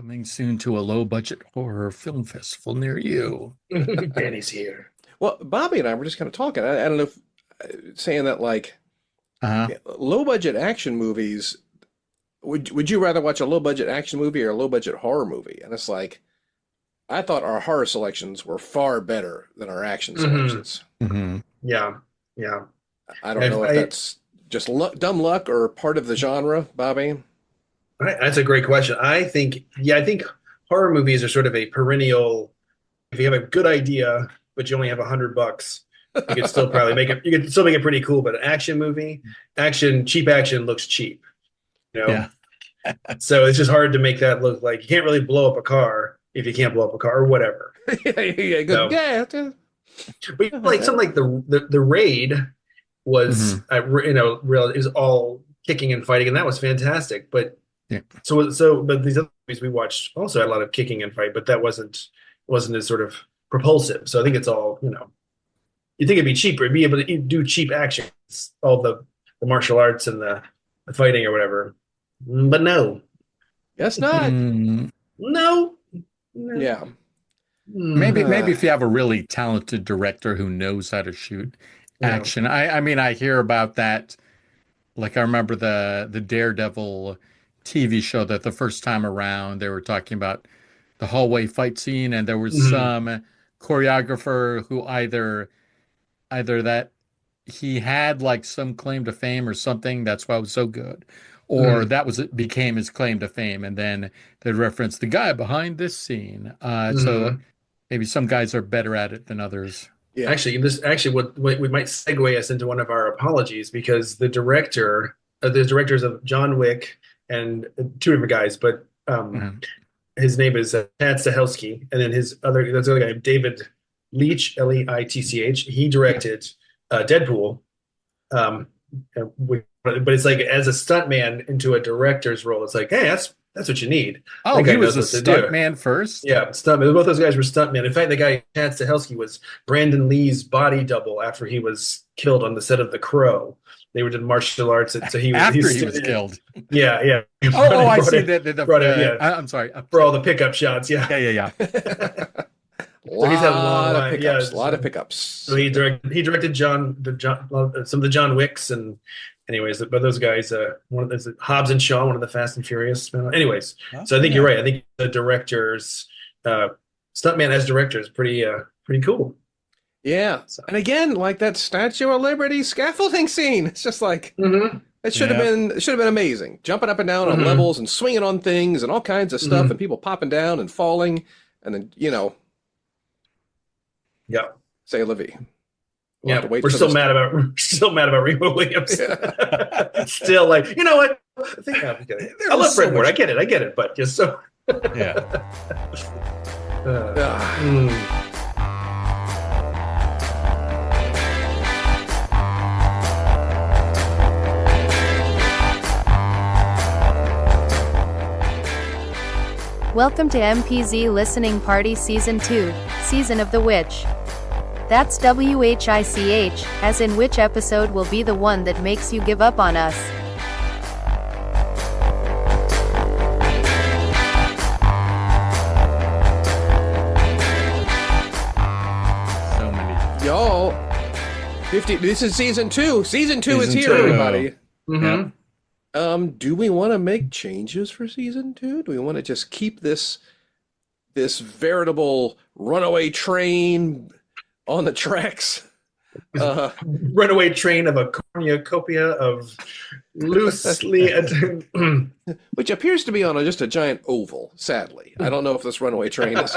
Coming soon to a low-budget horror film festival near you. Danny's here. Well, Bobby and I were just kind of talking. I don't know if saying that like Uh-huh. low budget action movies. Would you rather watch a low budget action movie or a low budget horror movie? And it's like I thought our horror selections were far better than our action selections. Mm-hmm. Yeah, yeah. I don't know if that's just dumb luck or part of the genre, Bobby. That's a great question. I think horror movies are sort of a perennial. If you have a good idea, but you only have $100, you could still probably make it. You could still make it pretty cool. But an action movie, cheap action looks cheap. You know, Yeah. so it's just hard to make that look like you can't really blow up a car if you can't blow up a car or whatever. Yeah, So- yeah. But like something like the raid was, real. It was all kicking and fighting, and that was fantastic. But Yeah. but these other movies we watched also had a lot of kicking and fight, but that wasn't as sort of propulsive. So I think it's all, you think it'd be cheaper, it'd be able to do cheap action, all the martial arts and the fighting or whatever. But no, Guess not. no. Yeah. Maybe if you have a really talented director who knows how to shoot action. I mean, I hear about that. Like I remember the Daredevil TV show that the first time around they were talking about the hallway fight scene, and there was some choreographer who either that he had like some claim to fame or something, that's why it was so good, or became his claim to fame, and then they reference the guy behind this scene. So maybe some guys are better at it than others. Yeah. Actually, what we might segue us into one of our apologies, because the directors of John Wick and two different guys, but his name is Chad Stahelski, and then there's another guy, David Leitch, Leitch. He directed Deadpool, but it's like as a stuntman into a director's role, it's like, hey, that's what you need. Oh, he was a stuntman first? Yeah, stuntman. Both those guys were stuntmen. In fact, the guy, Chad Stahelski, was Brandon Lee's body double after he was killed on the set of The Crow. They were doing martial arts, and so he was killed. Yeah. Oh, I see that. I'm sorry. For all the pickup shots, yeah. Yeah. So he's had a long line. A lot of pickups. So he directed some of the John Wicks, and anyways, but those guys, one of the Hobbs and Shaw, one of the Fast and Furious. Anyways, so I think you're right. I think the directors, stuntman as director, is pretty cool. Yeah, and again, like that Statue of Liberty scaffolding scene, it's just like it should have been amazing, jumping up and down on levels and swinging on things and all kinds of stuff, and people popping down and falling, and then yeah, say Livy. Yeah, we're still mad about Remo Williams. Yeah. Still, like, you know what? I love Fred Ward. I get it, but just so. Yeah. Welcome to MPZ Listening Party Season 2, Season of the Witch. That's WHICH, as in which episode will be the one that makes you give up on us. So many. Y'all, 50. This is Season 2. Season 2 is here, everybody. Yeah. Do we want to make changes for Season 2? Do we want to just keep this veritable runaway train on the tracks? Runaway train of a cornucopia of loosely which appears to be on just a giant oval, sadly. I don't know if this runaway train is...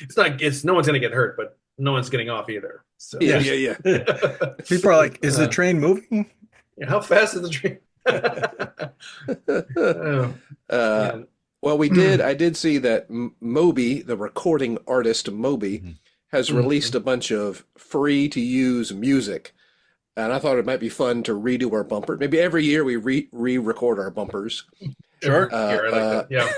It's no one's going to get hurt, but no one's getting off either. So. Yeah. People are like, is the train moving? Yeah, how fast is the train? Well, I did see that Moby, the recording artist Moby, has released a bunch of free-to-use music, and I thought it might be fun to redo our bumper. Maybe every year we re-record our bumpers. Sure. I like that. Yeah.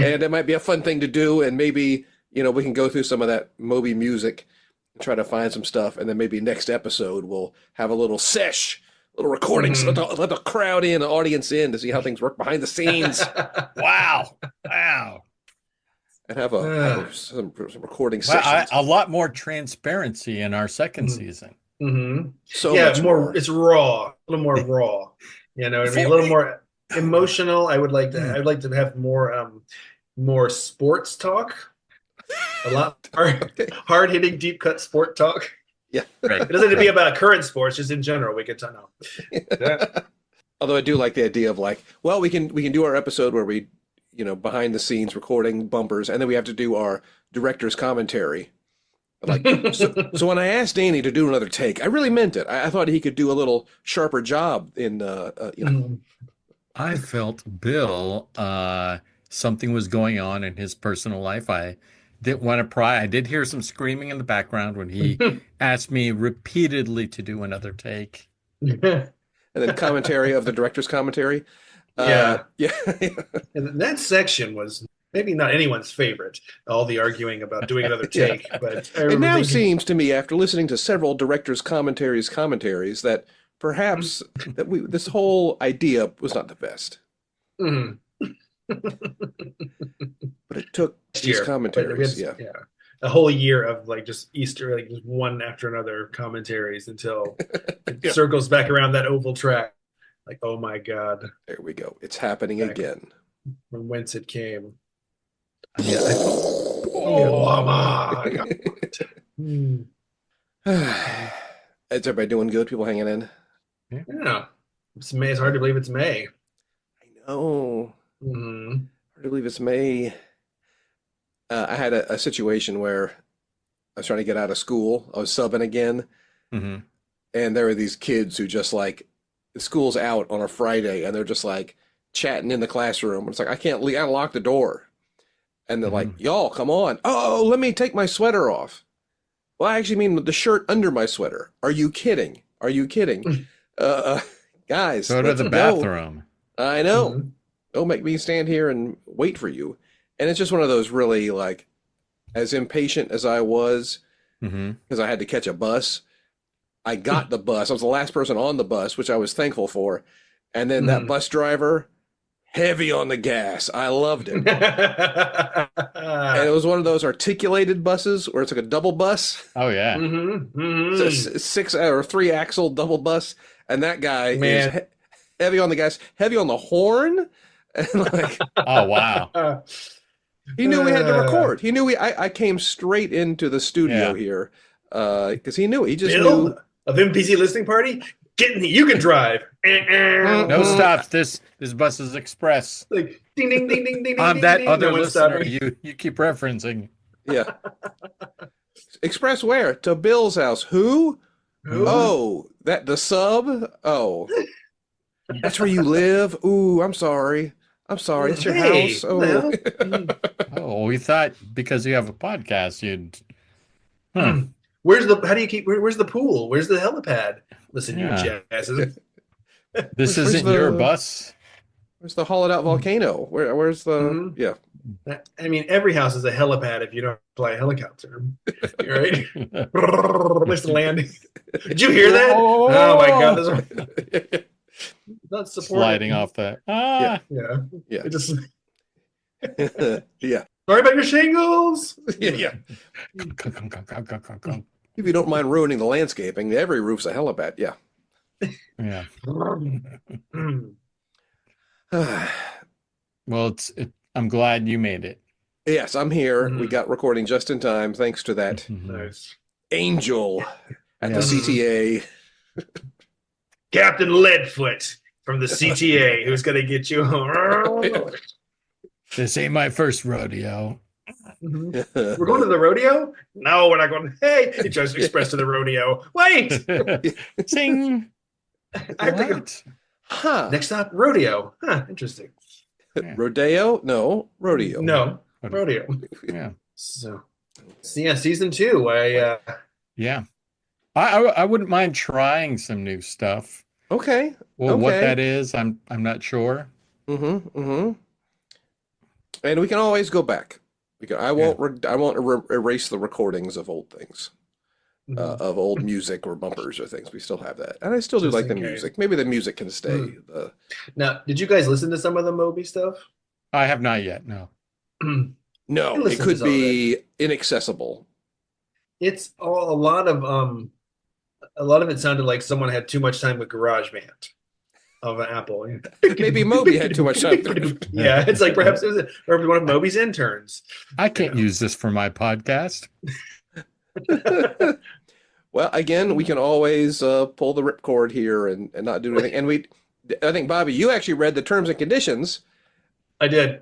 And it might be a fun thing to do, and maybe, we can go through some of that Moby music and try to find some stuff, and then maybe next episode we'll have a little sesh little recordings. Let the crowd in, the audience in, to see how things work behind the scenes. Wow. And have some recording sessions. A lot more transparency in our second season. So much more. It's raw, a little more raw. You know what I mean? A little more emotional. I'd like to have more sports talk. A lot hard hitting, deep cut sport talk. Yeah. Right. It doesn't have to be about current sports, just in general. We could talk now. Yeah. Although I do like the idea of like, well, we can do our episode where we, behind the scenes recording bumpers, and then we have to do our director's commentary. Like, so when I asked Danny to do another take, I really meant it. I thought he could do a little sharper job in, I felt Bill, something was going on in his personal life. I didn't want to pry. I did hear some screaming in the background when he asked me repeatedly to do another take. And then commentary of the director's commentary. Yeah. Yeah. And that section was maybe not anyone's favorite, all the arguing about doing another take. But it now seems to me, after listening to several directors' commentaries, that perhaps this whole idea was not the best. Mm-hmm. But it took these commentaries, a whole year of like just Easter, like just one after another commentaries until it circles back around that oval track. Like, oh my God. There we go. It's happening again. From whence it came. Yeah. Oh my God. Is everybody doing good? People hanging in? Yeah. It's May. It's hard to believe it's May. I know. Hard to believe it's May. I had a situation where I was trying to get out of school. I was subbing again. And there were these kids who just like, school's out on a Friday and they're just like chatting in the classroom. It's like, I can't leave. I lock the door. And they're like, y'all, come on. Oh, let me take my sweater off. Well, I actually mean the shirt under my sweater. Are you kidding? Guys, go to the bathroom. I know. Don't make me stand here and wait for you. And it's just one of those really, like, as impatient as I was, because I had to catch a bus, I got the bus. I was the last person on the bus, which I was thankful for. And then that bus driver, heavy on the gas. I loved it. And it was one of those articulated buses where it's like a double bus. Oh, yeah. It's a 3-axle double bus. And that guy is heavy on the gas, heavy on the horn. And like, oh, wow. He knew we had to record. He knew I came straight into the studio here because he knew. He just knew. Of MPZ listening party? Get in the, you can drive. No stops. This bus is express. Like ding ding ding ding ding. On that other listener you keep referencing. Yeah. Express where? To Bill's house. Who? Oh, that the sub? Oh. That's where you live? Ooh, I'm sorry. It's your house. Oh. Oh, we thought because you have a podcast you'd Where's the pool? Where's the helipad? Listen, you jackasses. This isn't your bus. Where's the hollowed out volcano? Where's the I mean, every house is a helipad if you don't fly a helicopter. Right? Where's the landing? Did you hear that? Oh my God. Not sliding off that. Yeah. It just yeah. Sorry about your shingles. Yeah. If you don't mind ruining the landscaping, every roof's a helipad. Yeah. Yeah. Well, I'm glad you made it. Yes, I'm here. We got recording just in time, thanks to that angel at the CTA. Captain Leadfoot from the CTA, who's going to get you home. This ain't my first rodeo. We're going to the rodeo? No, we're not going. Hey, he tries to express to the rodeo. Wait! Sing. I have to go. Next stop, rodeo. Interesting. Rodeo? No, rodeo. No, rodeo. Yeah. So season 2. I wouldn't mind trying some new stuff. Okay. Well, what that is, I'm not sure. And we can always go back. I won't erase the recordings of old things. of old music or bumpers or things. We still have that, and I still do Just like the in case. music. Maybe the music can stay. Now, did you guys listen to some of the Moby stuff? I have not yet. No. No, it listen to could some of be inaccessible. It's a lot of it sounded like someone had too much time with GarageBand of an Apple. Maybe Moby had too much time. Yeah, it's like perhaps it was one of Moby's interns. I can't use this for my podcast. Well, again, we can always pull the ripcord here and not do anything. And I think, Bobby, you actually read the terms and conditions. I did.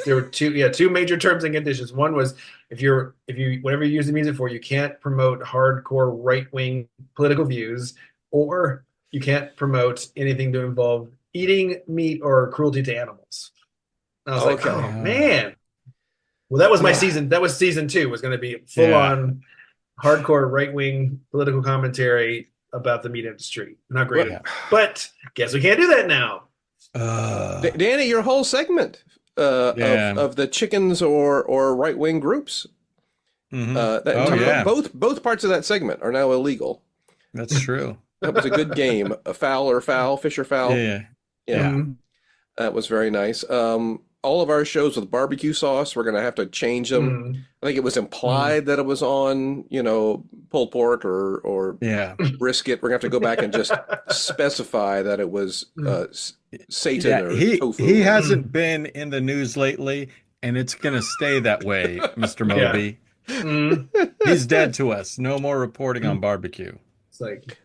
There were two major terms and conditions. One was if you whatever you use the music for, you can't promote hardcore right-wing political views, or you can't promote anything to involve eating meat or cruelty to animals. And I was like, oh man. Well, that was my season. That was season 2, was going to be full on hardcore right-wing political commentary about the meat industry. Not great. But guess we can't do that now. Danny, your whole segment of the chickens or right-wing groups. Both parts of that segment are now illegal. That's true. That was a good game. A foul or foul, fish or foul. Yeah. That was very nice. All of our shows with barbecue sauce, we're going to have to change them. I think it was implied that it was on, pulled pork or brisket. We're going to have to go back and just specify that it was Satan or tofu. He hasn't been in the news lately, and it's going to stay that way, Mr. Moby. He's dead to us. No more reporting on barbecue. It's like,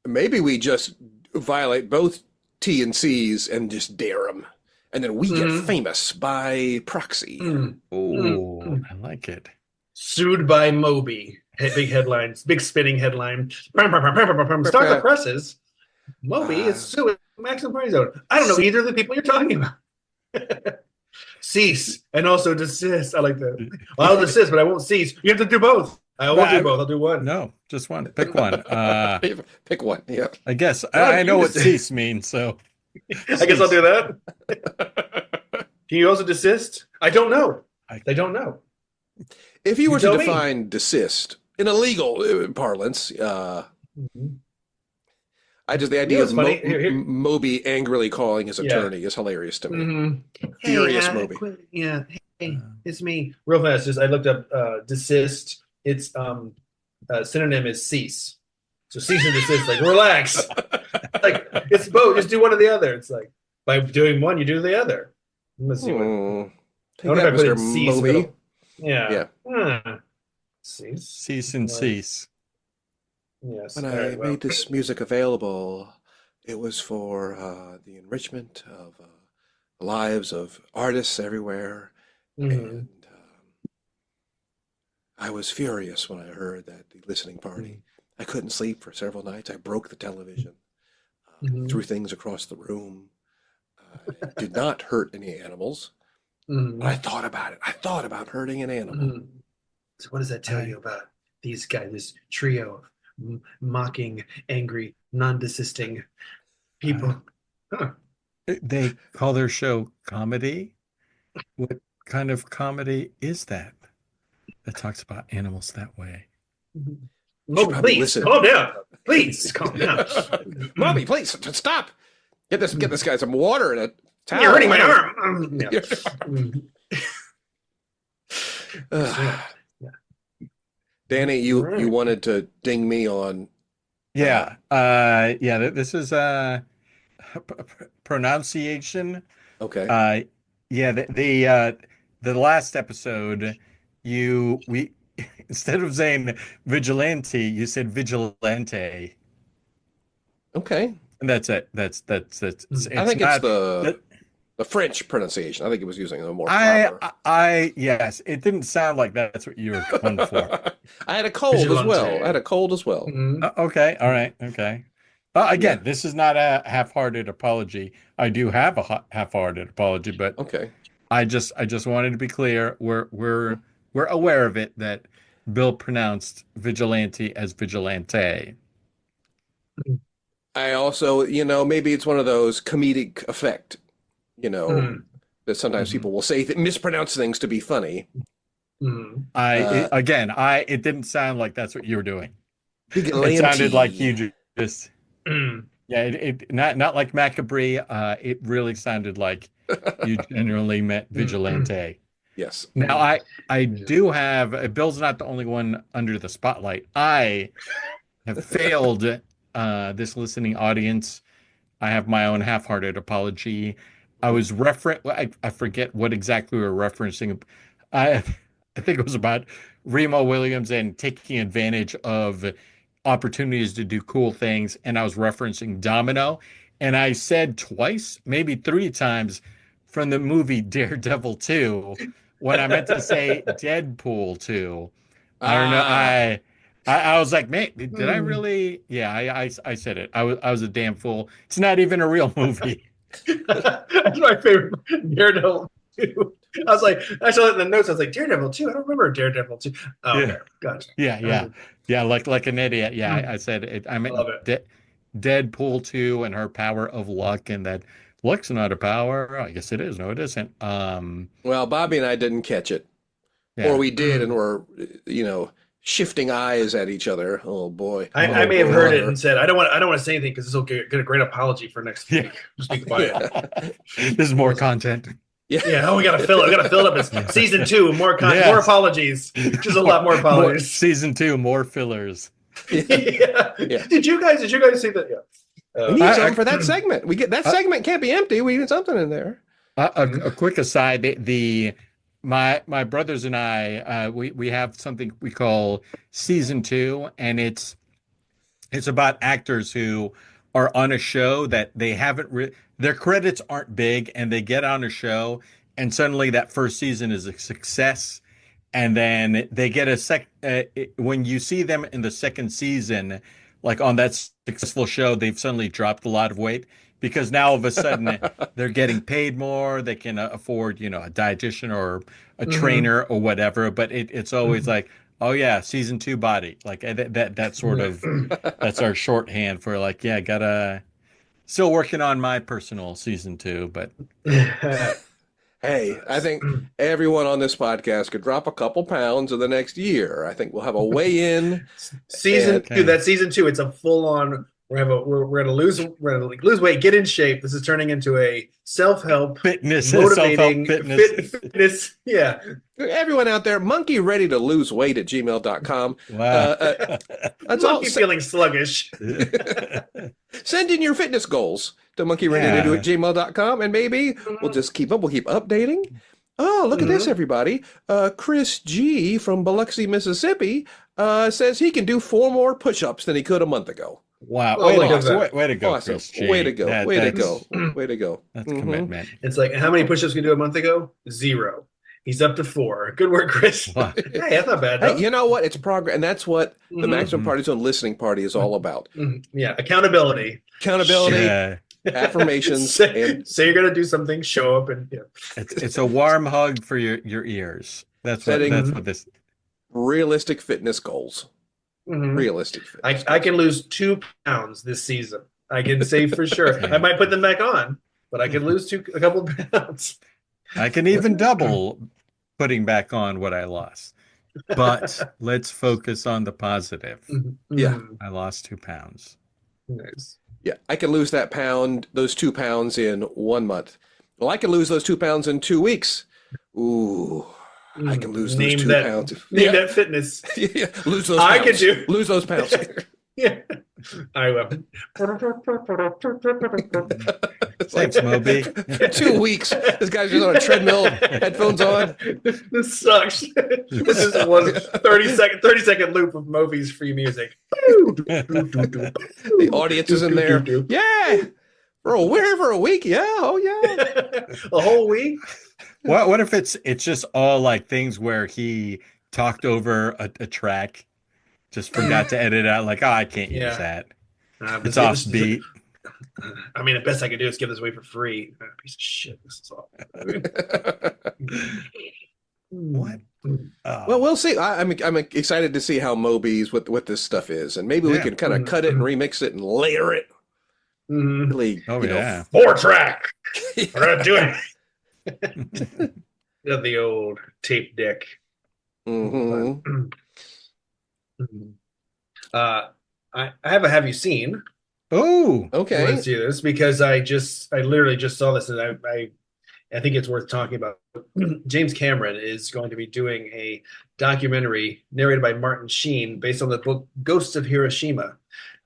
Maybe we just violate both T and C's and just dare them. And then we get famous by proxy. I like it. Sued by Moby. Big headlines. Big spinning headline. Start the presses. Moby is suing Maximum Party Zone. I don't know either of the people you're talking about. Cease and also desist. I like that. I'll desist, but I won't cease. You have to do both. I won't do both. I'll do one. No, just one. Pick one. Pick one. Yeah. I guess I know what cease means, so I guess I'll do that. Can you also desist? I don't know. I don't know. If you were to define desist in a legal parlance, the idea of Moby angrily calling his attorney is hilarious to me. Furious Moby. Hey, it's me. Real fast, I looked up desist. Its synonym is cease. So cease and desist, like relax. Like it's both. Just do one or the other. It's like by doing one, you do the other. Let's see what. I wonder if I put in cease. Moby. Yeah. Cease. Cease and cease. Yes. When I made this music available, it was for the enrichment of lives of artists everywhere, and I was furious when I heard that the listening party. I couldn't sleep for several nights. I broke the television, threw things across the room. Did not hurt any animals. But I thought about it. I thought about hurting an animal. So what does that tell you about these guys, this trio of mocking, angry, non-desisting people? They call their show comedy. What kind of comedy is that talks about animals that way? Please calm down. Please calm down. Mommy, please stop. Get this guy some water and a towel. You're hurting my arm. Danny, you wanted to ding me on. This is pronunciation. Okay. The last episode, we instead of saying vigilante, you said vigilante. Okay. And that's it. That's I think it's the French pronunciation. I think it was using a more proper. Yes, it didn't sound like that's what you were going for. I had a cold as well. Okay. All right. Okay. Again, this is not a half-hearted apology. I do have a half-hearted apology, but okay. I just wanted to be clear. We're aware of it that Bill pronounced vigilante as vigilante. I also, maybe it's one of those comedic effect, that sometimes people will say mispronounce things to be funny. It didn't sound like that's what you were doing. Vigilante. It sounded like you just, not like Macabre. It really sounded like you generally meant vigilante. Yes. Now I do have, Bill's not the only one under the spotlight. I have failed this listening audience. I have my own half-hearted apology. I forget what exactly we were referencing. I I think it was about Remo Williams and taking advantage of opportunities to do cool things. And I was referencing Domino. And I said twice, maybe three times from the movie Daredevil 2 when I meant to say Deadpool 2. I don't know. I was like, man, did I really? Yeah, I said it. I was a damn fool. It's not even a real movie. That's my favorite Daredevil 2. I was like, I saw it in the notes. I was like, Daredevil 2? I don't remember Daredevil 2. Oh, Yeah. okay. Gotcha. Yeah, like an idiot. Yeah, I said it. I meant Deadpool 2 and her power of luck, and that luck's not a power. I guess it is. No, it isn't. Well, Bobby and I didn't catch it. Yeah. Or we did, and we're, shifting eyes at each other. Oh boy. I may have heard it and said, I don't want to say anything because this will get a great apology for next week. Just be quiet. This is more content. Yeah. Oh, we gotta fill it. We gotta fill it up. It's season 2. More content. More apologies. Just a lot more apologies. Season 2, more fillers. Yeah. Did you guys see that? Yeah. We need something for that segment. We get that segment can't be empty. We need something in there. A quick aside: my brothers and I, we have something we call season 2, and it's about actors who are on a show that they haven't their credits aren't big, and they get on a show, and suddenly that first season is a success, and then they get when you see them in the second season, like on that successful show, they've suddenly dropped a lot of weight. Because now all of a sudden they're getting paid more, they can afford, a dietitian or a trainer or whatever. But it's always like, oh yeah, season 2 body, like that sort of that's our shorthand for like, yeah, gotta still working on my personal season 2, but. Hey, I think everyone on this podcast could drop a couple pounds in the next year. I think we'll have a weigh-in season 2. That's season 2. It's a full-on. We're gonna lose weight, get in shape. This is turning into a self-help, motivating fitness. Yeah. Everyone out there, monkeyreadytoloseweight@gmail.com. Wow. That's all. Feeling sluggish. Send in your fitness goals to monkeyreadytodo@gmail.com, and maybe we'll just keep up. We'll keep updating. Oh, look at this, everybody. Chris G from Biloxi, Mississippi says he can do 4 more push-ups than he could a month ago. Wow. Way to go, awesome. Chris G. Way to go. Way to go. That's commitment. It's like, how many push-ups can you do a month ago? 0. He's up to 4. Good work, Chris. Wow. Hey, that's not bad. Hey, you know what? It's progress. And that's what the Maximum Party Zone listening party is all about. Yeah. Accountability. Affirmations. Say you're going to do something, show up. And it's a warm hug for your ears. That's what this. Realistic fitness goals. Realistic fitness. I can lose 2 pounds this season. I can say for sure. I might put them back on, but I can lose a couple pounds. I can even double putting back on what I lost. But let's focus on the positive. Yeah. I lost 2 pounds. Nice. Yeah. I can lose those 2 pounds in 1 month. Well, I can lose those 2 pounds in 2 weeks. Ooh. I can lose those 2 pounds. Name that fitness. Yeah, lose those pounds. I could do. Lose those pounds. Yeah. I will. Thanks, Moby. For 2 weeks, this guy's just on a treadmill, headphones on. This sucks. This is one 30-second loop of Moby's free music. The audience is in there. Yeah. For a week. Yeah. Oh, yeah. A whole week? What if it's just all like things where he talked over a track, just forgot to edit out, like, I can't use that. It's off beat. I mean, the best I can do is give this away for free. Piece of shit. This is all. What? Well, we'll see. I'm excited to see how Moby's what this stuff is, and maybe we can kind of cut it and remix it and layer it. Really, 4-track. We're gonna do it. The old tape deck. Mm-hmm. I have you seen? Oh, I want Okay. to see this because I literally just saw this, and I think it's worth talking about. James Cameron is going to be doing a documentary narrated by Martin Sheen based on the book Ghosts of Hiroshima.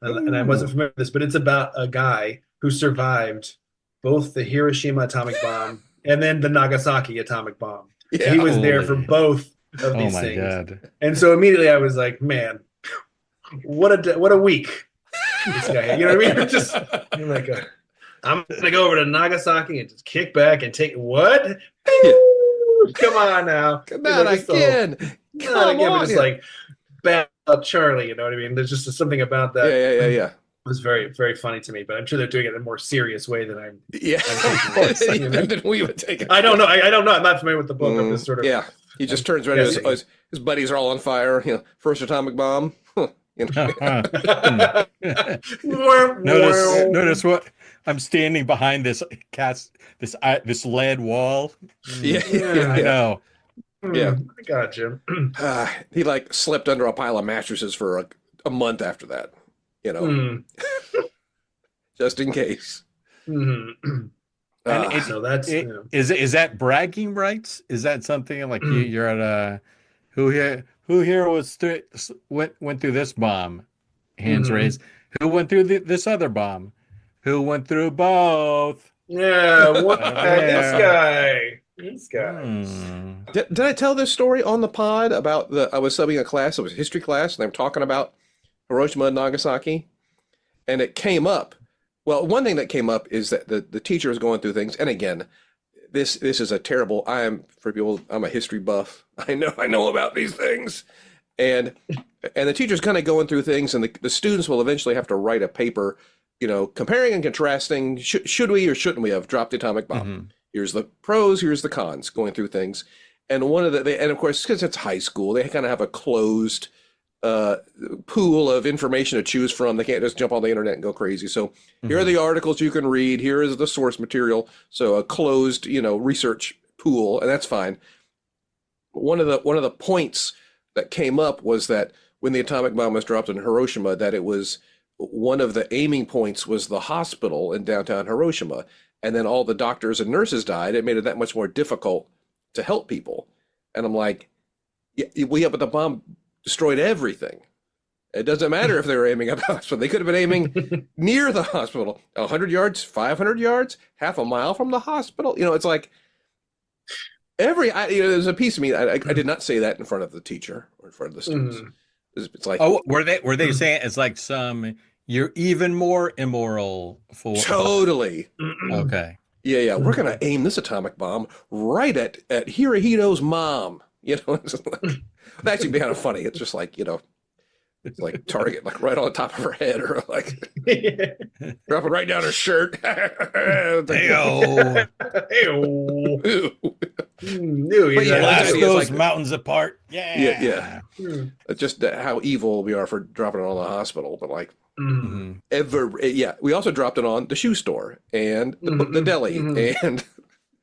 And I wasn't familiar with this, but it's about a guy who survived both the Hiroshima atomic bomb and then the Nagasaki atomic bomb. Yeah. He was there for holy. both of Oh these my things. God. And so immediately I was like, man, what a week this guy had. You know what I mean? Just you're like, I'm gonna go over to Nagasaki and just kick back and take what? Come on now. Not again. Not again, but on. just like bad up Charlie, you know what I mean? There's just something about that. Yeah. Was very, very funny to me, but I'm sure they're doing it in a more serious way than I'm. Yeah. Of course. Than we would take it. I don't know. I don't know. I'm not familiar with the book. I'm just sort of. Yeah. He just turns around. His buddies are all on fire. First atomic bomb. Notice what I'm standing behind this lead wall. Yeah. I know. Yeah. I got you. He like slept under a pile of mattresses for a month after that. Just in case. And so that's is that bragging rights? Is that something like you're at a who here went through this bomb? Hands raised. Who went through this other bomb? Who went through both? Yeah, what this guy. Did I tell this story on the pod about I was subbing a class, it was a history class, and they were talking about Hiroshima and Nagasaki, and it came up. Well, one thing that came up is that the teacher was going through things, and again, this is a terrible. I'm a history buff. I know about these things, and the teacher's kind of going through things, and the students will eventually have to write a paper, comparing and contrasting. Should we or shouldn't we have dropped the atomic bomb? Mm-hmm. Here's the pros, here's the cons. Going through things, and and of course, because it's high school, they kind of have a closed pool of information to choose from. They can't just jump on the internet and go crazy. So here are the articles you can read. Here is the source material. So a closed, research pool, and that's fine. One of the points that came up was that when the atomic bomb was dropped in Hiroshima, that it was one of the aiming points was the hospital in downtown Hiroshima, and then all the doctors and nurses died. It made it that much more difficult to help people. And I'm like, yeah, but the bomb destroyed everything. It doesn't matter if they were aiming at the hospital. They could have been aiming near the hospital, 100 yards, 500 yards, half a mile from the hospital. It's like there's a piece of me. I did not say that in front of the teacher or in front of the students. It's like, were they saying it's like you're even more immoral for totally. Okay. Yeah. We're gonna aim this atomic bomb right at Hirohito's mom. It'd actually be kind of funny. It's just like, it's like target, like right on the top of her head, or like drop it right down her shirt. Hey-o. Blast those mountains apart. Yeah. Just how evil we are for dropping it on the hospital, but like we also dropped it on the shoe store and the deli and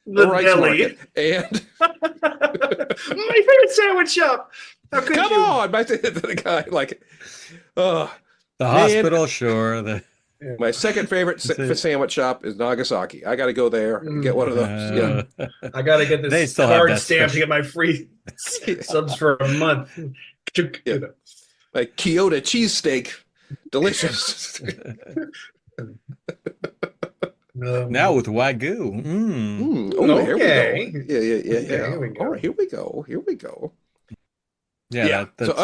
the rice market and my favorite sandwich shop. Come on, back to the guy like, the hospital, sure. My second favorite sandwich shop is Nagasaki. I got to go there and get one of those. I got to get this card stamp to get my free subs for a month. Like Kyoto cheesesteak, delicious. Now with Wagyu. Okay. Here we go. Yeah. Here we go. All right, here we go. Yeah. But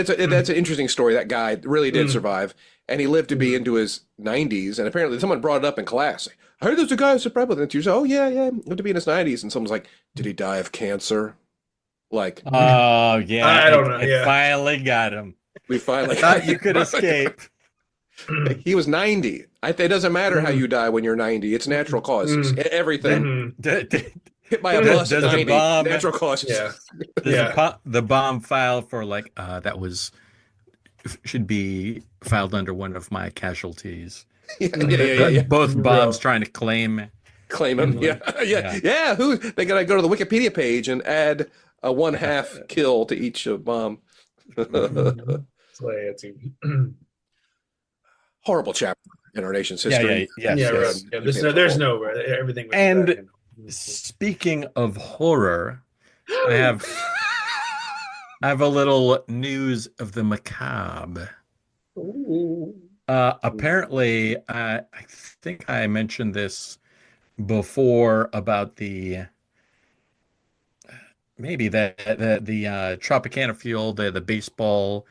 that's an interesting story. That guy really did survive, and he lived to be into his 90s. And apparently, someone brought it up in class. I heard there's a guy who's survived with it. Oh yeah, lived to be in his 90s. And someone's like, "Did he die of cancer?" Like, oh yeah, I don't know. I finally got him. We finally thought you could escape. He was 90. It doesn't matter how you die when you're 90. It's natural causes. Everything. Hit by a bus at 90. Natural causes. Yeah. The bomb file for that should be filed under one of my casualties. Yeah. Both bombs trying to claim him. Yeah. Who they gotta go to the Wikipedia page and add a 1/2 kill to each bomb. Horrible chapter in our nation's history. Yes. There's no everything. And speaking of horror, I have a little news of the macabre. Apparently, I think I mentioned this before about the Tropicana Field, the baseball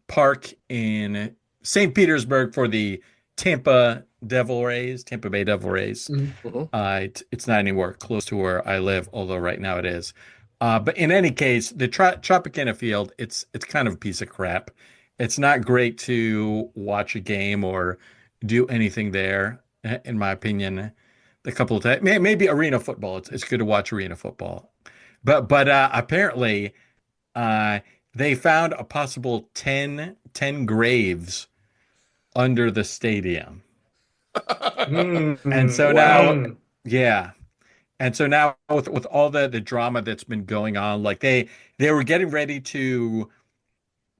park in St. Petersburg for the Tampa Bay Devil Rays. Mm-hmm. It's not anywhere close to where I live, although right now it is. But in any case, the Tropicana Field, it's kind of a piece of crap. It's not great to watch a game or do anything there, in my opinion. A couple of times, maybe arena football. It's good to watch arena football, but apparently, they found a possible 10 graves under the stadium. And so now, yeah. And so now with all the drama that's been going on, like they were getting ready to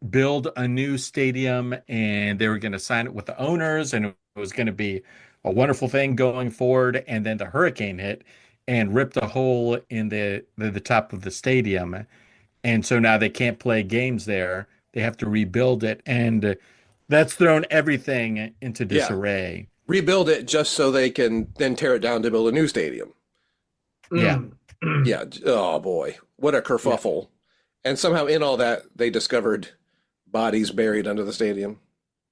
build a new stadium and they were going to sign it with the owners and it was going to be a wonderful thing going forward. And then the hurricane hit and ripped a hole in the top of the stadium. And so now they can't play games there. They have to rebuild it. And that's thrown everything into disarray. Yeah. Rebuild it just so they can then tear it down to build a new stadium. Yeah. Yeah. Oh, boy. What a kerfuffle. Yeah. And somehow in all that, they discovered bodies buried under the stadium.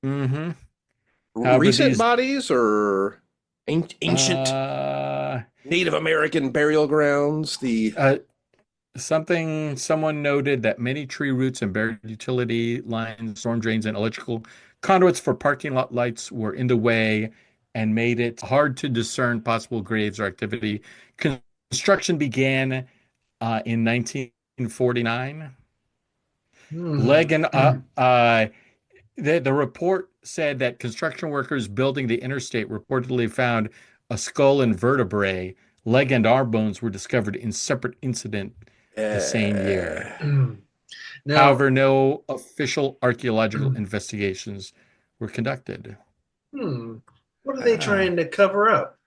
Mm-hmm. Recent bodies or ancient Native American burial grounds? Someone noted that many tree roots and buried utility lines, storm drains, and electrical conduits for parking lot lights were in the way and made it hard to discern possible graves or activity. Construction began in 1949. The report said that construction workers building the interstate reportedly found a skull and vertebrae. Leg and arm bones were discovered in separate incident the same year. However, no official archaeological investigations were conducted. What are they trying to cover up?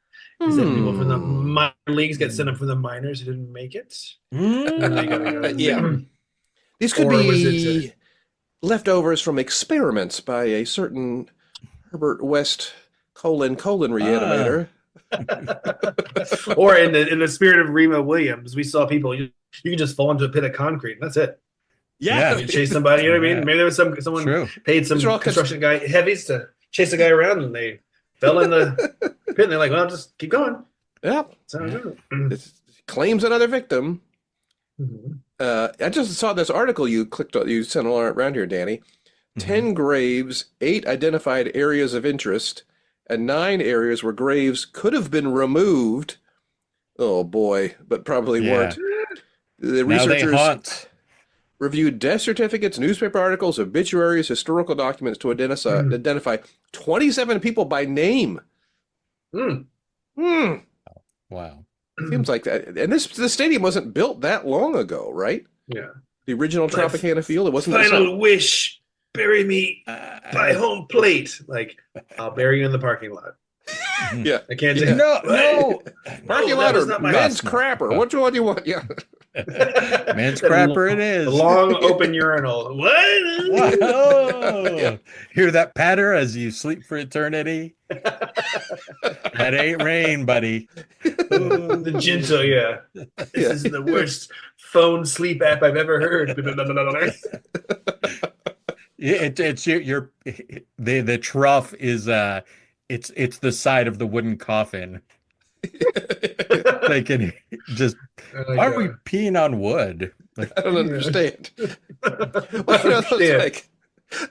Is that people from the minor leagues get sent up from the minors who didn't make it? Yeah. These could be leftovers from experiments by a certain Herbert West reanimator. Or in the spirit of Remo Williams, we saw people, you can just fall into a pit of concrete and that's it. Yeah. You chase somebody, you know what I mean? Maybe there was someone paid some construction guy heavies to chase a guy around and they fell in the pit and they're like, well, just keep going. Yeah. It claims another victim. I just saw this article you sent around here, Danny. 10 graves, 8 identified areas of interest, and 9 areas where graves could have been removed. Oh boy, but probably weren't. The researchers reviewed death certificates, newspaper articles, obituaries, historical documents to identify 27 people by name. Wow. Seems like that. And the stadium wasn't built that long ago, right? Yeah. The original Tropicana Field, it wasn't. Final wish, bury me by home plate. Like, I'll bury you in the parking lot. Yeah. I can't do No. Parking lot or men's crapper. Which one do you want? Yeah. Men's crapper it is. Long open urinal. What? Whoa. Hear that patter as you sleep for eternity? That ain't rain, buddy. The Jinto, This is the worst phone sleep app I've ever heard. It's the trough is it's the side of the wooden coffin. They can just aren't we peeing on wood? Like, I don't understand.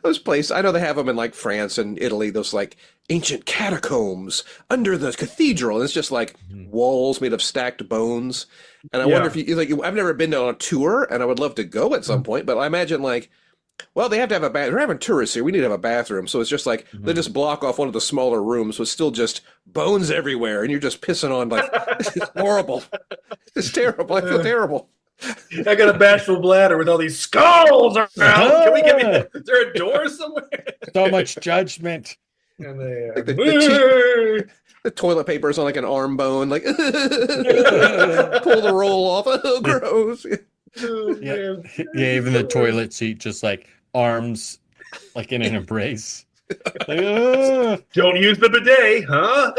Those places, I know they have them in like France and Italy, those like ancient catacombs under the cathedral. And it's just like walls made of stacked bones. And I wonder if I've never been on a tour and I would love to go at some point, but I imagine like Well, they have to have a bathroom. We're having tourists here. We need to have a bathroom. So it's just like they just block off one of the smaller rooms with still just bones everywhere, and you're just pissing on like it's horrible. It's terrible. I feel terrible. I got a bashful bladder with all these skulls around. Can we get is there a door somewhere? So much judgment. And they, Like the toilet paper is on like an arm bone, like pull the roll off. Oh, gross. Yeah, even the toilet seat, just like arms, like in an embrace. Like, don't use the bidet, huh?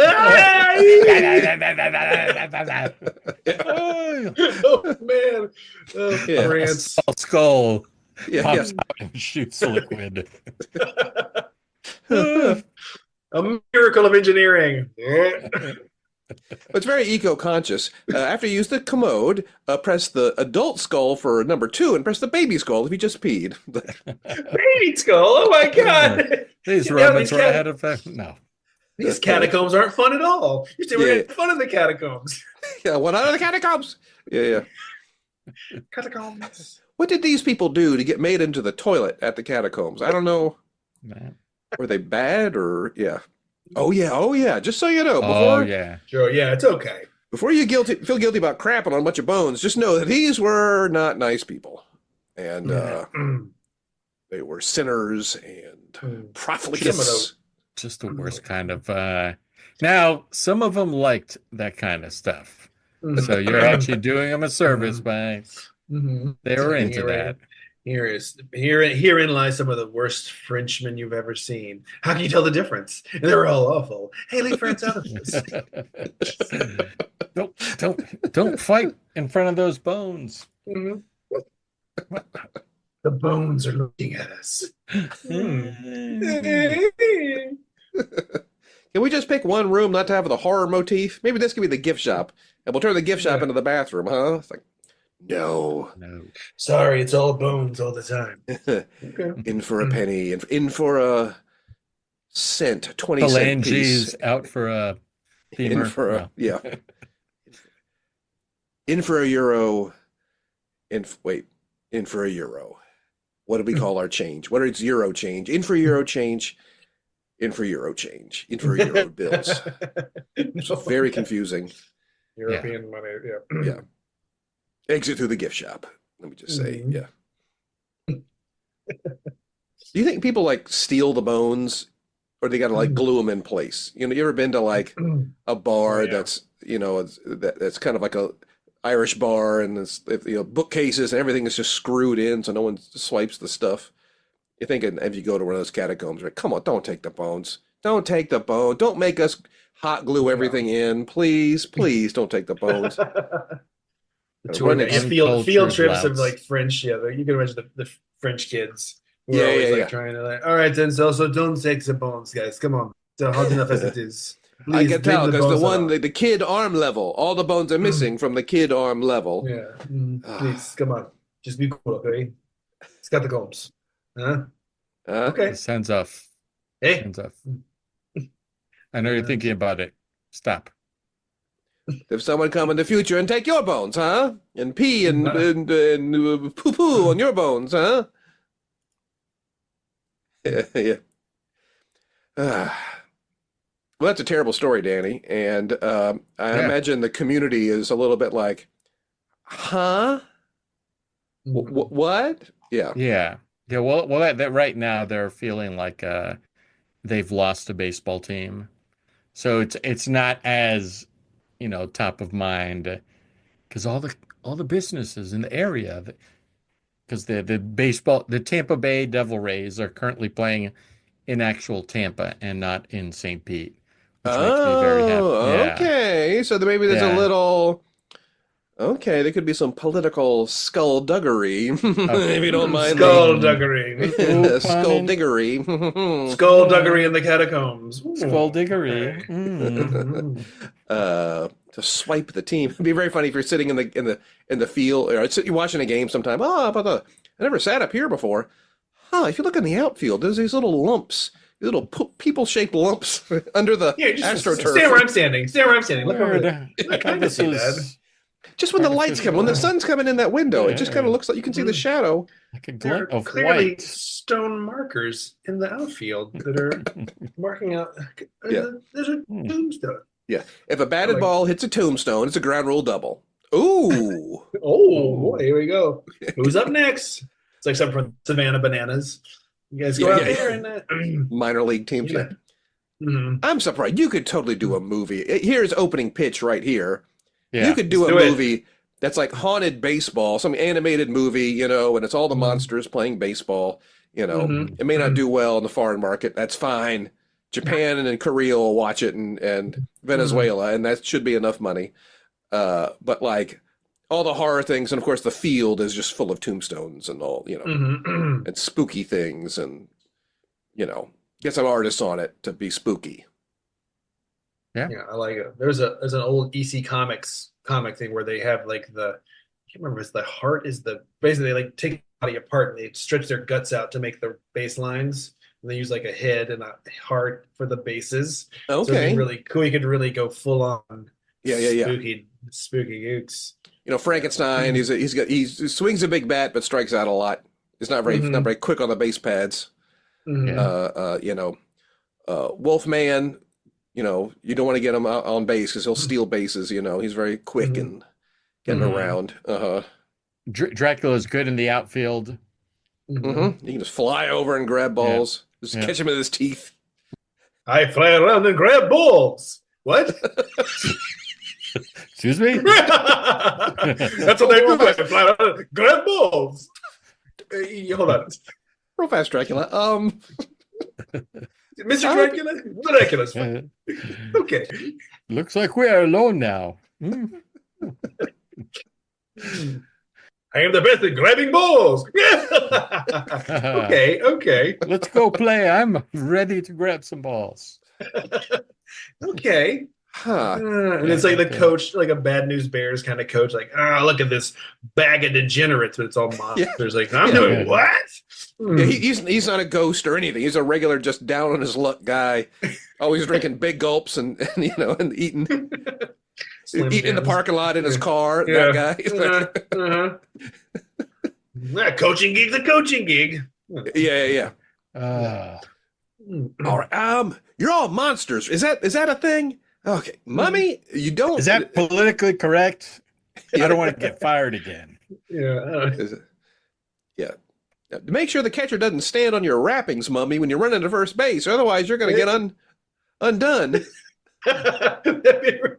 Oh man! Oh, Yeah. France. Skull Yeah. pops out and shoots liquid. A miracle of engineering. It's very eco-conscious. After you use the commode, press the adult skull for number 2 and press the baby skull if you just peed. Baby skull! Oh my god! These Yeah, Romans these were ahead of them. No. These catacombs aren't fun at all. You say we're getting fun of the catacombs. Yeah, what out of the catacombs? Yeah. Catacombs. What did these people do to get made into the toilet at the catacombs? I don't know. Man. Were they bad or yeah? Oh yeah. Just so you know, Oh, yeah. Sure, yeah, it's okay. before you feel guilty about crapping on a bunch of bones, just know that these were not nice people, and they were sinners and profligates. Just the worst kind of. Now, some of them liked that kind of stuff. So you're actually doing them a service by. They were into that. Herein lies some of the worst Frenchmen you've ever seen. How can you tell the difference? They're all awful. Hey, leave France out of this. Don't fight in front of those bones. The bones are looking at us. Can we just pick one room not to have the horror motif? Maybe this could be the gift shop, and we'll turn the gift shop into the bathroom, huh? It's like, no. Sorry, it's all bones all the time. Okay. In for a penny, in for a cent, 20-cent piece. Out for a femur. In for a euro. In for a euro. What do we call our change? What is euro change? In for euro change. In for euro change. In for euro bills. So very confusing. European money, Yeah. Exit through the gift shop. Let me just say, yeah. Do you think people like steal the bones, or they got to like glue them in place? You know, you ever been to like a bar that's that's kind of like a Irish bar, and it's bookcases and everything is just screwed in, so no one swipes the stuff. You're thinking if you go to one of those catacombs, right? Come on, don't take the bones. Don't take the bone. Don't make us hot glue everything in, please. Please don't take the bones. Field trips of like French, you can imagine the French kids who are always trying to all right, then so don't take the bones, guys. Come on, it's hard enough as it is. Please, I can tell because the kid arm level, all the bones are missing from the kid arm level. Yeah, please come on, just be cool, okay? It's got the combs, huh? Okay, Hands off. Hey, Hands off. I know you're thinking about it. Stop. If someone come in the future and take your bones, huh? And pee and poo-poo on your bones, huh? Yeah. Well, that's a terrible story, Danny. And I imagine the community is a little bit like, huh? What? Yeah. Yeah. Well, that right now they're feeling like they've lost a baseball team, so it's not as top of mind because all the businesses in the area, because the Tampa Bay Devil Rays are currently playing in actual Tampa and not in St. Pete, which makes me very happy. Yeah. Okay. So maybe there's a little. Okay, there could be some political skullduggery, if you don't mind. Skullduggery. Skullduggery. Skullduggery in the catacombs. Skullduggery. To swipe the team. It'd be very funny if you're sitting in the field, or you're watching a game sometime. I never sat up here before. If you look in the outfield, there's these little lumps, little people-shaped lumps under the AstroTurf. Stand where I'm standing. Look over there. I kind of see that. Just when the lights come, when the sun's coming in that window, it just kind of looks like you can see the shadow. Like a There glint are of clearly white. stone markers in the outfield that are marking out. There's a tombstone. Yeah. If a batted ball hits a tombstone, it's a ground rule double. Ooh. Oh, boy, here we go. Who's up next? It's like something from Savannah Bananas. You guys go out there and minor league teams. Yeah. Mm-hmm. I'm surprised. You could totally do a movie. Here's opening pitch right here. Yeah. You could do a movie that's like haunted baseball, some animated movie, and it's all the monsters playing baseball. It may not do well in the foreign market. That's fine. Japan and Korea will watch it, and Venezuela, and that should be enough money. But like all the horror things, and of course the field is just full of tombstones and all, and spooky things, and get some artists on it to be spooky. Yeah, I like it. There's an old EC Comics comic thing where they have like I can't remember, it's the heart is basically they like take the body apart and they stretch their guts out to make the base lines, and they use like a head and a heart for the bases. Okay. So it'd be really cool. You could really go full on spooky gooks. Frankenstein, he swings a big bat but strikes out a lot. He's not very quick on the base pads. Wolfman, you don't want to get him out on base because he'll steal bases. He's very quick and getting around. Dracula is good in the outfield. He can just fly over and grab balls. Just catch him with his teeth. I fly around and grab balls. What? Excuse me? That's what they do. I fly around and grab balls. Hold on. Real fast, Dracula. Mr. Dracula? Dracula's fine. Okay. Looks like we are alone now. I am the best at grabbing balls. Okay. Let's go play. I'm ready to grab some balls. Okay. And it's like the coach, like a Bad News Bears kind of coach, like, look at this bag of degenerates, but it's all monsters. Like, I'm doing what? Yeah, he's not a ghost or anything. He's a regular, just down on his luck guy, always drinking big gulps and eating in the parking lot in his car. That guy. Coaching gig's a coaching gig. Yeah. All right. You're all monsters. Is that a thing? Okay, Mummy, you don't. Is that politically correct? I don't want to get fired again. Yeah. Make sure the catcher doesn't stand on your wrappings, Mummy, when you're running to first base. Otherwise, you're going to get undone. The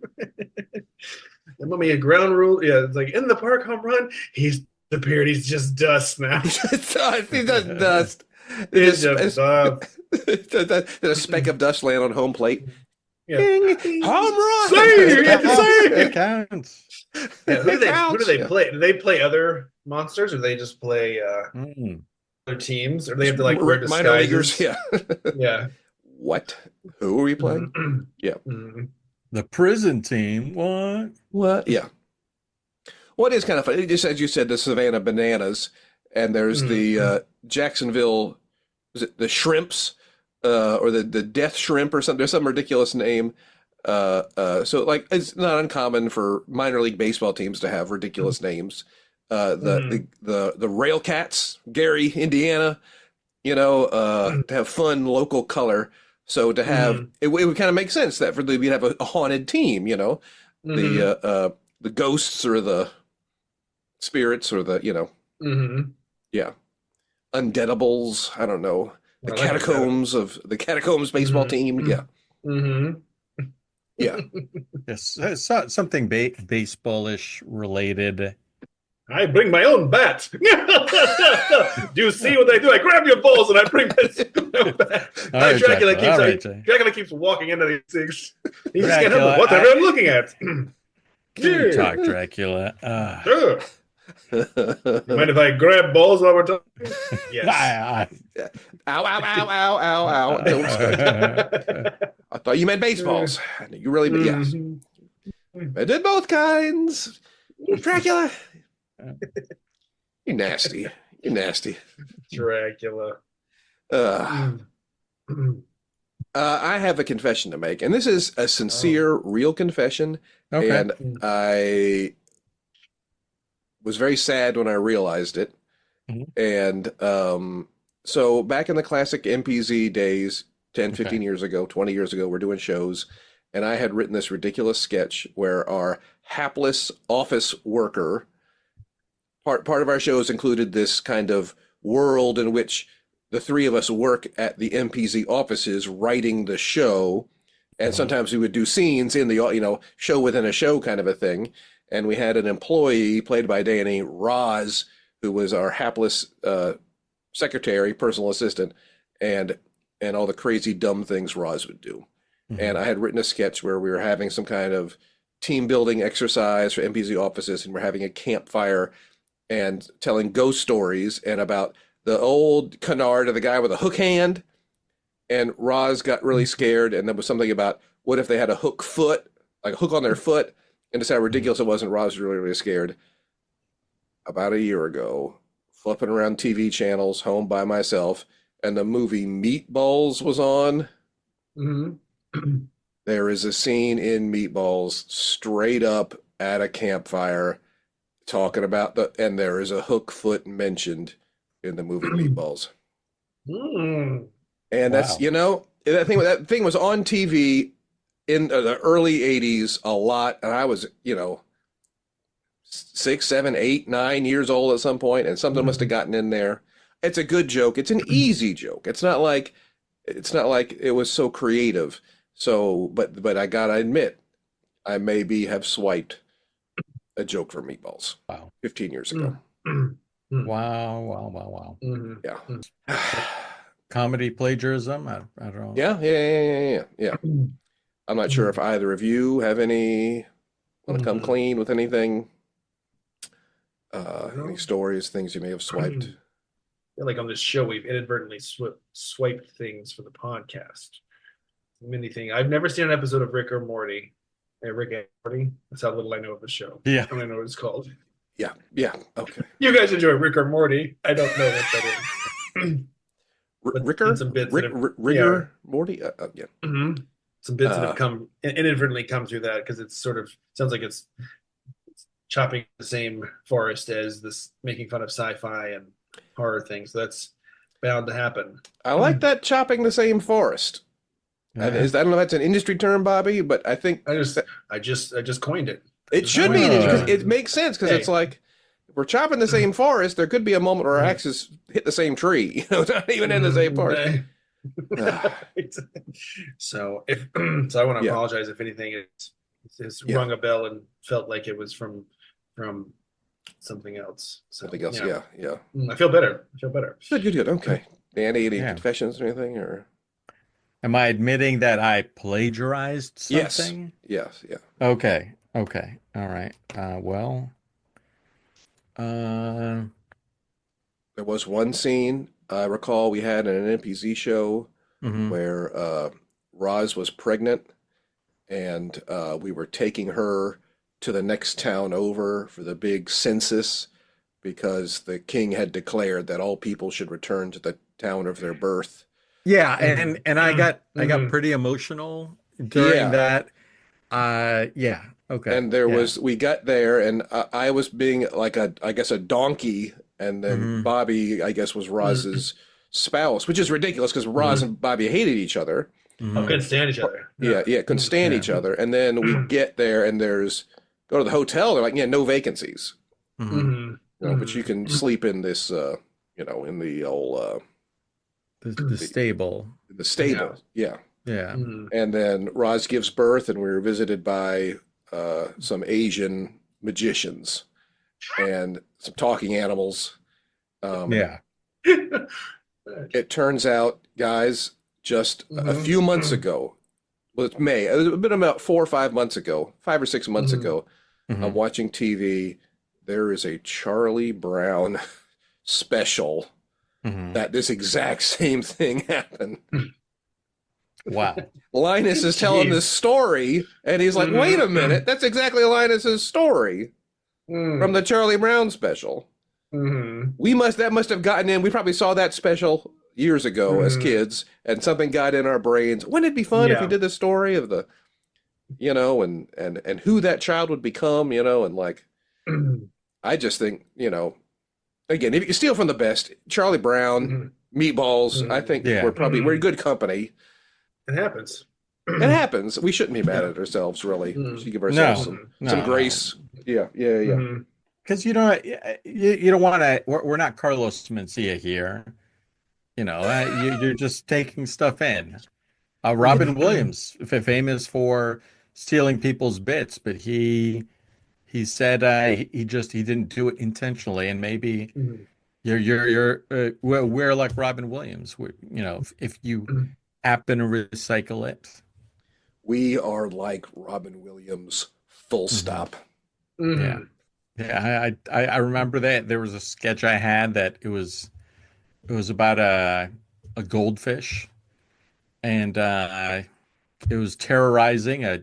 Mummy, a ground rule. Yeah, it's like in the park home run. He's disappeared. He's just dust now. He's just dust. It's just a speck of dust land on home plate. Yeah. Ding, home run! Save! It counts. Yeah, who do they play? Do they play other monsters, or do they just play other teams, or they have to like wear disguises? Minor leaguers? Yeah. Yeah. What? Who are we playing? Yeah. The prison team. What? Yeah. What is kind of funny? Just as you said, the Savannah Bananas, and there's the Jacksonville. Is it the Shrimps? Or the Death Shrimp or something. There's some ridiculous name. So like it's not uncommon for minor league baseball teams to have ridiculous names. The Railcats, Gary, Indiana, to have fun local color. So to have it would kind of make sense that we'd have a haunted team, the ghosts or the spirits or the undeadables. I don't know. The Catacombs baseball team. Yeah. Yeah. Yes. Something baseballish related. I bring my own bat. Do you see what they do? I grab your balls and I bring this. Dracula keeps walking into these things. He just can't help what they're looking at. Can talk, Dracula. Sure. You mind if I grab balls while we're talking? Yes. Ow. I thought you meant baseballs. You really meant, yes. I did both kinds. Dracula. You're nasty. Dracula. I have a confession to make, and this is a sincere, real confession. Okay. And I was very sad when I realized it. And so back in the classic MPZ days, 10, 15 years ago, 20 years ago, we're doing shows, and I had written this ridiculous sketch where our hapless office worker, part of our shows included this kind of world in which the three of us work at the MPZ offices writing the show, and sometimes we would do scenes in the show within a show kind of a thing. And we had an employee played by Danny, Roz, who was our hapless secretary, personal assistant, and all the crazy dumb things Roz would do. And I had written a sketch where we were having some kind of team building exercise for MPZ offices, and we're having a campfire and telling ghost stories and about the old canard of the guy with a hook hand. And Roz got really scared, and there was something about what if they had a hook foot, like a hook on their foot, and just how ridiculous it was, and Roz was really, really scared. About a year ago, flipping around TV channels, home by myself, and the movie Meatballs was on. There is a scene in Meatballs straight up at a campfire talking about and there is a hook foot mentioned in the movie Meatballs. And that's, that thing was on TV in the early 80s a lot. And I was, 6, 7, 8, 9 years old at some point, and something must have gotten in there. It's a good joke. It's an easy joke. It's not like it was so creative. So, but I gotta admit, I maybe have swiped a joke for Meatballs. Wow. 15 years ago. Wow. Yeah. Comedy plagiarism? I don't know. Yeah. I'm not sure if either of you have want to come clean with anything. Any stories, things you may have swiped? I feel like on this show, we've inadvertently swiped things for the podcast. Many things. I've never seen an episode of Rick or Morty. Rick and Morty. That's how little I know of the show. Yeah. I don't know what it's called. Yeah. Okay. You guys enjoy Rick or Morty. I don't know what that is. Rigger, Morty? Yeah. Some bits that have inadvertently come through that, because it's sort of sounds like it's chopping the same forest as this, making fun of sci-fi and horror things. So that's bound to happen. I like that, chopping the same forest. I don't know if that's an industry term, Bobby, but I think I just coined it. It should be, because it makes sense, because it's like, if we're chopping the same forest, there could be a moment where our axes hit the same tree. Not even in the same forest. So I want to apologize if anything it's rung a bell and felt like it was from something else. Something else, yeah. I feel better. Good. Okay. Danny, any confessions or anything, or? Am I admitting that I plagiarized something? Yes. Yeah. Okay. All right. There was one scene I recall we had in an MPZ show where Roz was pregnant, and we were taking her to the next town over for the big census, because the king had declared that all people should return to the town of their birth. Yeah, and I got pretty emotional during that. Okay. And we got there, and I was being like a donkey, and then Bobby, I guess, was Roz's spouse, which is ridiculous because Roz and Bobby hated each other. Couldn't stand each other. Yeah, couldn't stand each other. And then we get there, and go to the hotel. They're like, no vacancies. But you can sleep in this, in the old the stable. The stable, yeah. And then Roz gives birth, and we were visited by some Asian magicians and some talking animals. It turns out, guys, just a few months ago, it's May, it was been about 4 or 5 months ago, 5 or 6 months ago, I'm watching TV. There is a Charlie Brown special that this exact same thing happened. Wow. Linus is telling this story, and he's like, wait a minute, that's exactly Linus's story from the Charlie Brown special. That must have gotten in. We probably saw that special years ago as kids, and something got in our brains. Wouldn't it be fun if we did the story of the, and who that child would become, and like, I just think, again, if you steal from the best, Charlie Brown, Meatballs, I think we're in good company. It happens. It happens. We shouldn't be mad at ourselves, really. We should give ourselves some grace. Yeah. Because you don't want to. We're not Carlos Mencia here. You're just taking stuff in. Robin Williams, famous for stealing people's bits, but he said he didn't do it intentionally, and maybe we're like Robin Williams. If you happen to recycle it, we are like Robin Williams. Full stop. Yeah. I remember that there was a sketch I had that it was about a goldfish, and it was terrorizing a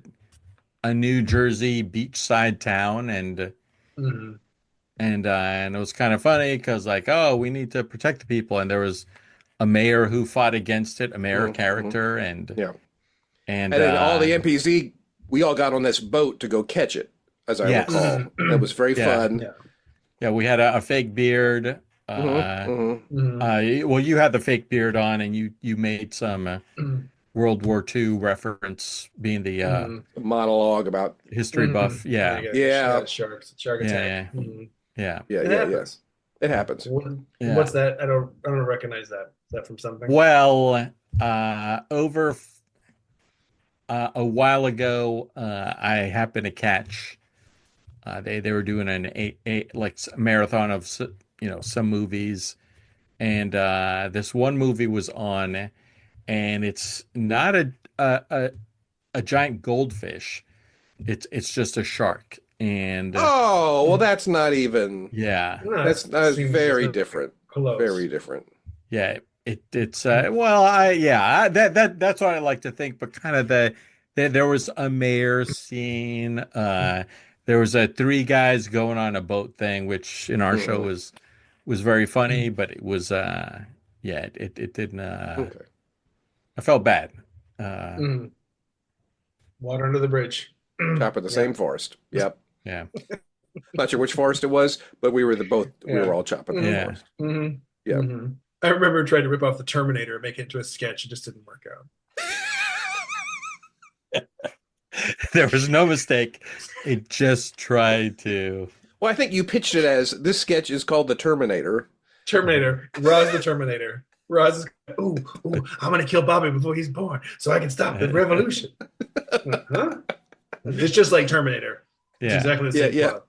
New Jersey beachside town, and it was kind of funny because we need to protect the people, and there was a mayor who fought against it, a mayor character, and then all the MPZ, we all got on this boat to go catch it, as I recall. That was very fun. Yeah, we had a fake beard. Well, you had the fake beard on, and you made some World War II reference, being the monologue about history buff. Shark attack. Yeah. It happens. What's that? I don't recognize that. Is that from something? Well, over a while ago, I happened to catch. They were doing a marathon of some movies, and this one movie was on, and it's not a giant goldfish. It's just a shark. And that's not even. Yeah, that's very different. Close. Very different. Yeah, it's that's what I like to think. But kind of there was a mayor scene. There was a three guys going on a boat thing, which in our show was very funny, but it was it didn't. I felt bad. Water under the bridge. Top of the same forest. Yep. Yeah. Not sure which forest it was, but we were all chopping the forest. Yeah. I remember trying to rip off the Terminator and make it into a sketch. It just didn't work out. There was no mistake. It just tried to. Well, I think you pitched it as this sketch is called The Terminator. Terminator. Roz the Terminator. Roz is, I'm going to kill Bobby before he's born so I can stop the revolution. It's just like Terminator. It's exactly the same plot.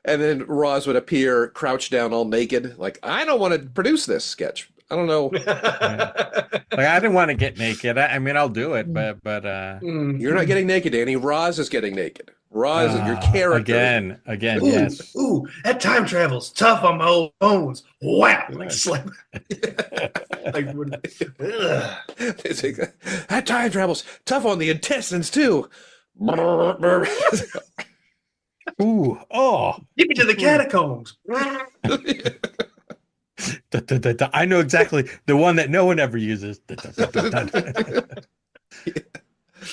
And then Roz would appear crouched down all naked. Like, I don't want to produce this sketch. I don't know. I didn't want to get naked. I mean, I'll do it, but you're not getting naked, Danny. Roz is getting naked. Roz is your character. Again, yes. Ooh, that time travel's tough on my old bones. Wow. Like slap. That time travel's tough on the intestines too. Ooh, get me to the catacombs. I know exactly the one that no one ever uses.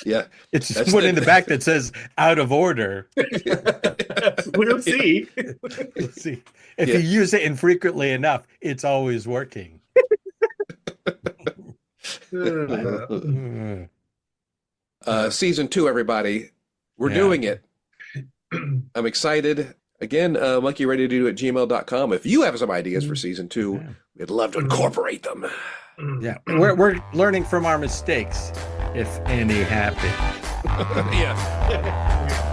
Yeah, it's just one in the back that says "out of order." We'll see. Let's see. If you use it infrequently enough, it's always working. Season 2, everybody. We're doing it. I'm excited. Again, monkeyreadytodo@gmail.com. If you have some ideas for season 2, we'd love to incorporate them. Yeah, we're learning from our mistakes, if any happen. Yeah.